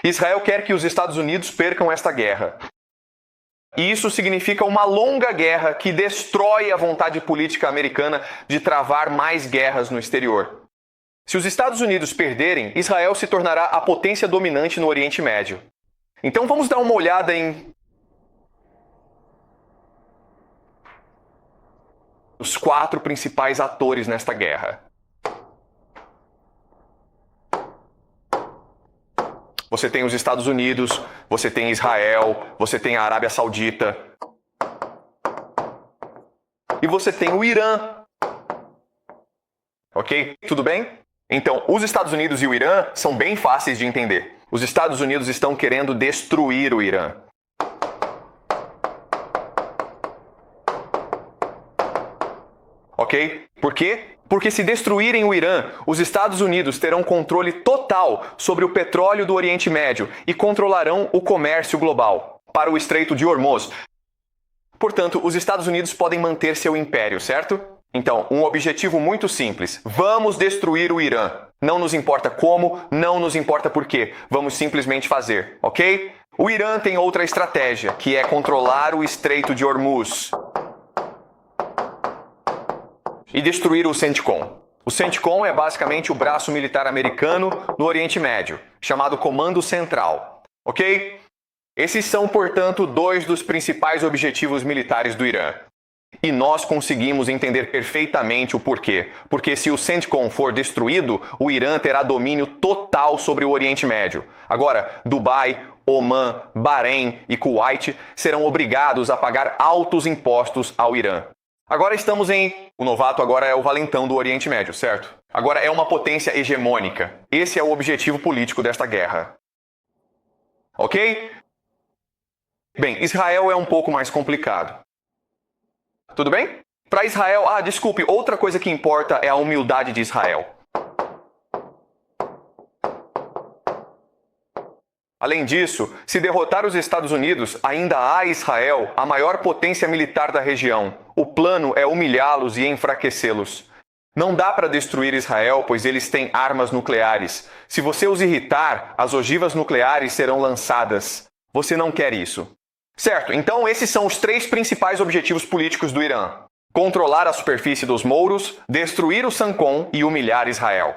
Israel quer que os Estados Unidos percam esta guerra. E isso significa uma longa guerra que destrói a vontade política americana de travar mais guerras no exterior. Se os Estados Unidos perderem, Israel se tornará a potência dominante no Oriente Médio. Então vamos dar uma olhada em os 4 principais atores nesta guerra. Você tem os Estados Unidos, você tem Israel, você tem a Arábia Saudita. E você tem o Irã. Ok? Tudo bem? Então, os Estados Unidos e o Irã são bem fáceis de entender. Os Estados Unidos estão querendo destruir o Irã. Ok? Por quê? Porque se destruírem o Irã, os Estados Unidos terão controle total sobre o petróleo do Oriente Médio e controlarão o comércio global para o Estreito de Hormuz. Portanto, os Estados Unidos podem manter seu império, certo? Então, um objetivo muito simples. Vamos destruir o Irã. Não nos importa como, não nos importa por quê. Vamos simplesmente fazer, ok? O Irã tem outra estratégia, que é controlar o Estreito de Hormuz e destruir o CENTCOM. O CENTCOM é basicamente o braço militar americano no Oriente Médio, chamado Comando Central, ok? Esses são, portanto, 2 dos principais objetivos militares do Irã. E nós conseguimos entender perfeitamente o porquê. Porque se o CENTCOM for destruído, o Irã terá domínio total sobre o Oriente Médio. Agora, Dubai, Omã, Bahrein e Kuwait serão obrigados a pagar altos impostos ao Irã. Agora estamos em... O novato agora é o valentão do Oriente Médio, certo? Agora é uma potência hegemônica. Esse é o objetivo político desta guerra. Ok? Bem, Israel é um pouco mais complicado. Tudo bem? Para Israel... desculpe, outra coisa que importa é a humildade de Israel. Além disso, se derrotar os Estados Unidos, ainda há Israel, a maior potência militar da região. O plano é humilhá-los e enfraquecê-los. Não dá para destruir Israel, pois eles têm armas nucleares. Se você os irritar, as ogivas nucleares serão lançadas. Você não quer isso. Certo, então esses são os 3 principais objetivos políticos do Irã. Controlar a superfície dos mouros, destruir o SANCOM e humilhar Israel.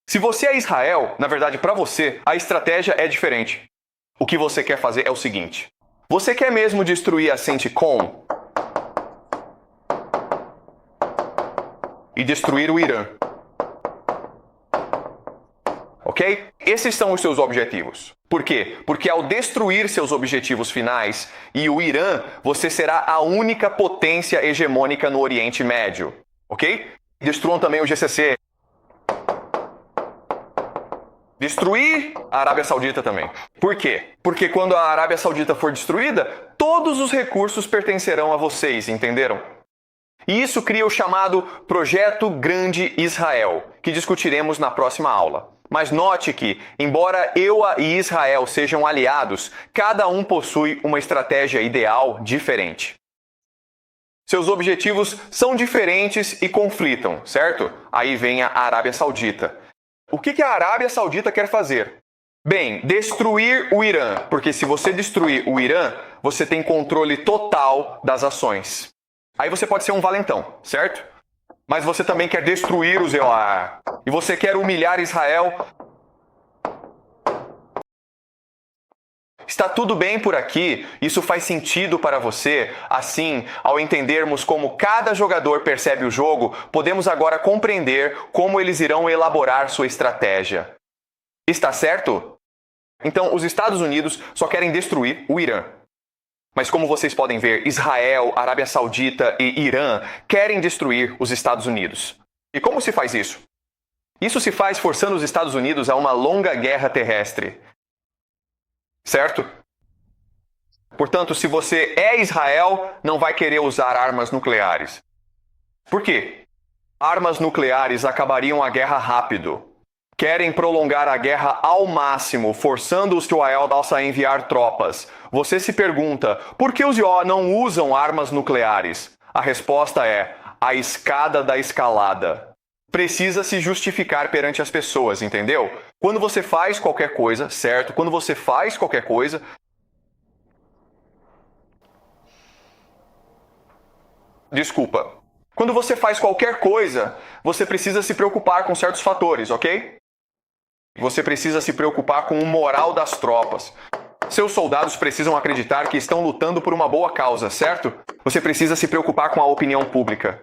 Se você é Israel, na verdade para você, a estratégia é diferente. O que você quer fazer é o seguinte. Você quer mesmo destruir a CENTCOM e destruir o Irã. Ok? Esses são os seus objetivos. Por quê? Porque ao destruir seus objetivos finais e o Irã, você será a única potência hegemônica no Oriente Médio. Ok? Destruam também o GCC. Destruir a Arábia Saudita também. Por quê? Porque quando a Arábia Saudita for destruída, todos os recursos pertencerão a vocês, entenderam? E isso cria o chamado Projeto Grande Israel, que discutiremos na próxima aula. Mas note que, embora EUA e Israel sejam aliados, cada um possui uma estratégia ideal diferente. Seus objetivos são diferentes e conflitam, certo? Aí vem a Arábia Saudita. O que a Arábia Saudita quer fazer? Bem, destruir o Irã, porque se você destruir o Irã, você tem controle total das ações. Aí você pode ser um valentão, certo? Mas você também quer destruir os EUA. E você quer humilhar Israel. Está tudo bem por aqui? Isso faz sentido para você? Assim, ao entendermos como cada jogador percebe o jogo, podemos agora compreender como eles irão elaborar sua estratégia. Está certo? Então, os Estados Unidos só querem destruir o Irã. Mas como vocês podem ver, Israel, Arábia Saudita e Irã querem destruir os Estados Unidos. E como se faz isso? Isso se faz forçando os Estados Unidos a uma longa guerra terrestre. Certo? Portanto, se você é Israel, não vai querer usar armas nucleares. Por quê? Armas nucleares acabariam a guerra rápido. Querem prolongar a guerra ao máximo, forçando os Israel a enviar tropas. Você se pergunta, por que os IO não usam armas nucleares? A resposta é, a escada da escalada. Precisa se justificar perante as pessoas, entendeu? Quando você faz qualquer coisa, certo? Quando você faz qualquer coisa... Desculpa. Quando você faz qualquer coisa, você precisa se preocupar com certos fatores, ok? Você precisa se preocupar com o moral das tropas. Seus soldados precisam acreditar que estão lutando por uma boa causa, certo? Você precisa se preocupar com a opinião pública.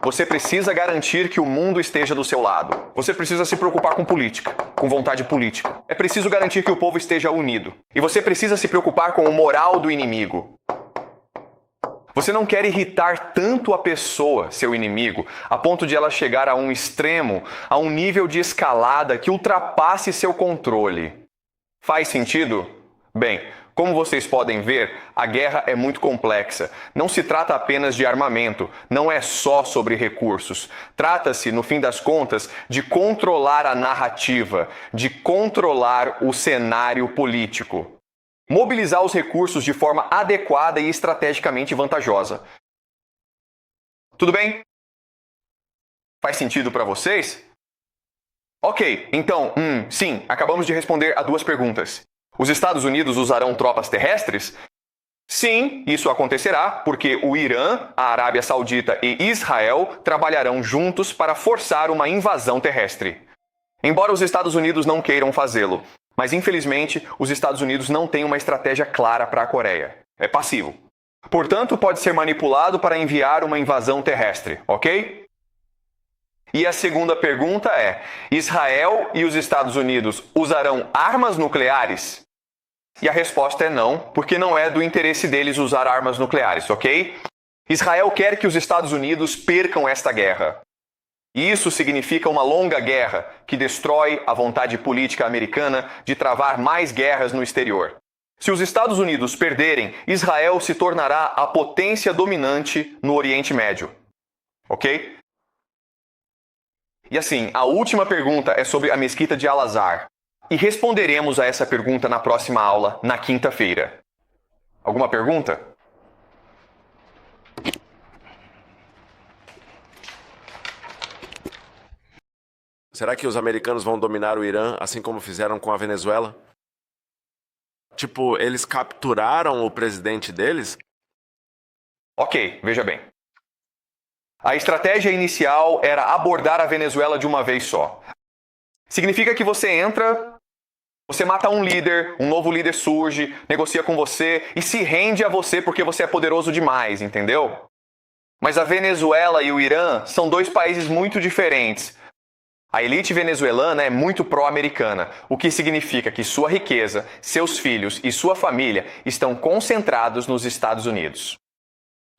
Você precisa garantir que o mundo esteja do seu lado. Você precisa se preocupar com política, com vontade política. É preciso garantir que o povo esteja unido. E você precisa se preocupar com o moral do inimigo. Você não quer irritar tanto a pessoa, seu inimigo, a ponto de ela chegar a um extremo, a um nível de escalada que ultrapasse seu controle. Faz sentido? Bem, como vocês podem ver, a guerra é muito complexa. Não se trata apenas de armamento, não é só sobre recursos. Trata-se, no fim das contas, de controlar a narrativa, de controlar o cenário político. Mobilizar os recursos de forma adequada e estrategicamente vantajosa. Tudo bem? Faz sentido para vocês? Ok, então, sim, acabamos de responder a 2 perguntas. Os Estados Unidos usarão tropas terrestres? Sim, isso acontecerá porque o Irã, a Arábia Saudita e Israel trabalharão juntos para forçar uma invasão terrestre. Embora os Estados Unidos não queiram fazê-lo, mas infelizmente os Estados Unidos não têm uma estratégia clara para a Coreia. É passivo. Portanto, pode ser manipulado para enviar uma invasão terrestre, ok? E a segunda pergunta é: Israel e os Estados Unidos usarão armas nucleares? E a resposta é não, porque não é do interesse deles usar armas nucleares, ok? Israel quer que os Estados Unidos percam esta guerra. E isso significa uma longa guerra que destrói a vontade política americana de travar mais guerras no exterior. Se os Estados Unidos perderem, Israel se tornará a potência dominante no Oriente Médio. Ok? E assim, a última pergunta é sobre a mesquita de Al-Azhar. E responderemos a essa pergunta na próxima aula, na quinta-feira. Alguma pergunta? Será que os americanos vão dominar o Irã, assim como fizeram com a Venezuela? Tipo, eles capturaram o presidente deles? Ok, veja bem. A estratégia inicial era abordar a Venezuela de uma vez só. Significa que você entra, você mata um líder, um novo líder surge, negocia com você e se rende a você porque você é poderoso demais, entendeu? Mas a Venezuela e o Irã são 2 países muito diferentes. A elite venezuelana é muito pró-americana, o que significa que sua riqueza, seus filhos e sua família estão concentrados nos Estados Unidos.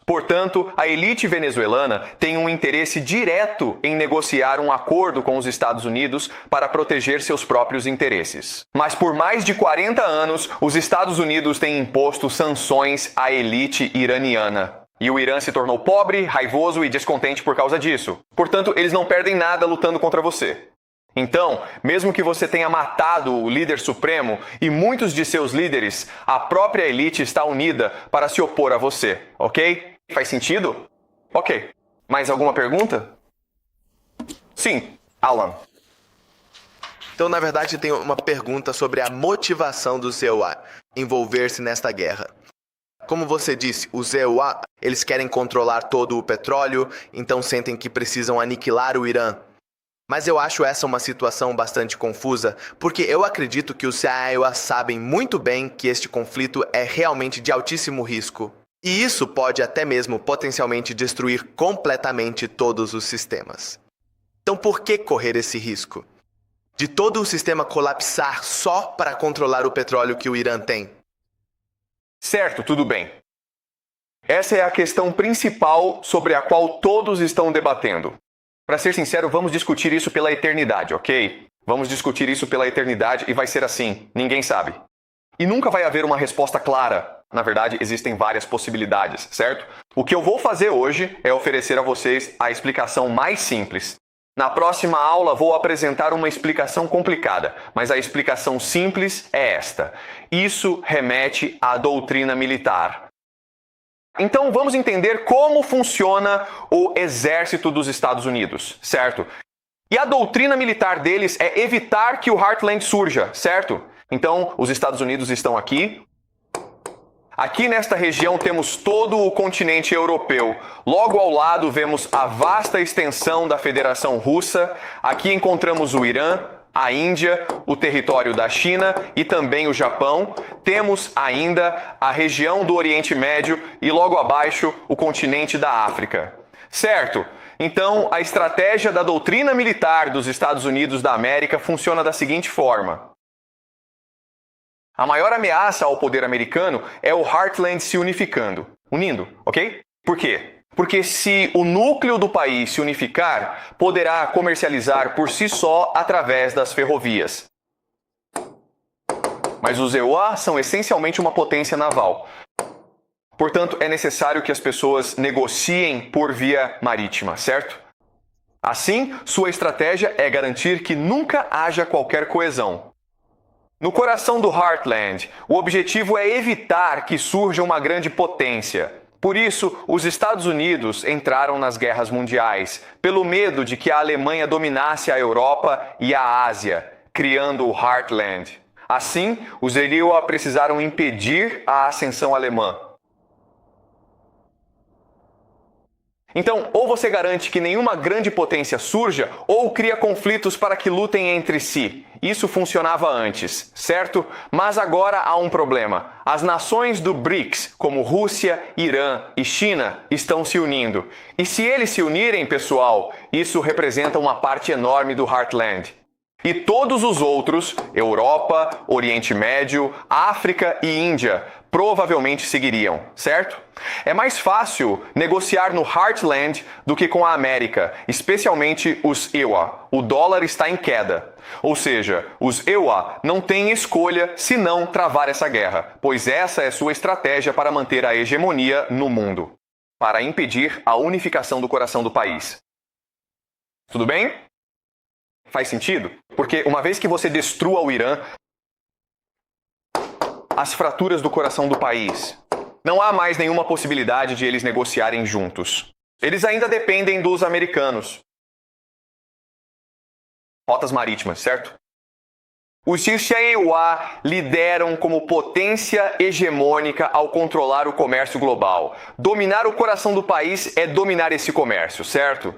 Portanto, a elite venezuelana tem um interesse direto em negociar um acordo com os Estados Unidos para proteger seus próprios interesses. Mas por mais de 40 anos, os Estados Unidos têm imposto sanções à elite iraniana. E o Irã se tornou pobre, raivoso e descontente por causa disso. Portanto, eles não perdem nada lutando contra você. Então, mesmo que você tenha matado o líder supremo e muitos de seus líderes, a própria elite está unida para se opor a você, ok? Faz sentido? Ok. Mais alguma pergunta? Sim, Alan. Então, na verdade, tem uma pergunta sobre a motivação do ZEUA envolver-se nesta guerra. Como você disse, os ZEUA, eles querem controlar todo o petróleo, então sentem que precisam aniquilar o Irã. Mas eu acho essa uma situação bastante confusa, porque eu acredito que os ZEUA sabem muito bem que este conflito é realmente de altíssimo risco. E isso pode até mesmo potencialmente destruir completamente todos os sistemas. Então por que correr esse risco? De todo o sistema colapsar só para controlar o petróleo que o Irã tem? Certo, tudo bem. Essa é a questão principal sobre a qual todos estão debatendo. Para ser sincero, vamos discutir isso pela eternidade, ok? Vamos discutir isso pela eternidade e vai ser assim, ninguém sabe. E nunca vai haver uma resposta clara. Na verdade, existem várias possibilidades, certo? O que eu vou fazer hoje é oferecer a vocês a explicação mais simples. Na próxima aula vou apresentar uma explicação complicada, mas a explicação simples é esta. Isso remete à doutrina militar. Então vamos entender como funciona o exército dos Estados Unidos, certo? E a doutrina militar deles é evitar que o Heartland surja, certo? Então, os Estados Unidos estão aqui. Aqui nesta região temos todo o continente europeu. Logo ao lado vemos a vasta extensão da Federação Russa. Aqui encontramos o Irã, a Índia, o território da China e também o Japão. Temos ainda a região do Oriente Médio e logo abaixo o continente da África. Certo? Então, a estratégia da doutrina militar dos Estados Unidos da América funciona da seguinte forma. A maior ameaça ao poder americano é o Heartland se unindo, ok? Por quê? Porque se o núcleo do país se unificar, poderá comercializar por si só através das ferrovias. Mas os EUA são essencialmente uma potência naval. Portanto, é necessário que as pessoas negociem por via marítima, certo? Assim, sua estratégia é garantir que nunca haja qualquer coesão. No coração do Heartland, o objetivo é evitar que surja uma grande potência. Por isso, os Estados Unidos entraram nas guerras mundiais, pelo medo de que a Alemanha dominasse a Europa e a Ásia, criando o Heartland. Assim, os EUA precisaram impedir a ascensão alemã. Então, ou você garante que nenhuma grande potência surja, ou cria conflitos para que lutem entre si. Isso funcionava antes, certo? Mas agora há um problema. As nações do BRICS, como Rússia, Irã e China, estão se unindo. E se eles se unirem, pessoal, isso representa uma parte enorme do Heartland. E todos os outros, Europa, Oriente Médio, África e Índia, provavelmente seguiriam, certo? É mais fácil negociar no Heartland do que com a América, especialmente os EUA. O dólar está em queda. Ou seja, os EUA não têm escolha senão travar essa guerra, pois essa é sua estratégia para manter a hegemonia no mundo, para impedir a unificação do coração do país. Tudo bem? Faz sentido? Porque uma vez que você destrua o Irã, as fraturas do coração do país, não há mais nenhuma possibilidade de eles negociarem juntos. Eles ainda dependem dos americanos. Rotas marítimas, certo? Os EUA lideram como potência hegemônica ao controlar o comércio global. Dominar o coração do país é dominar esse comércio, certo?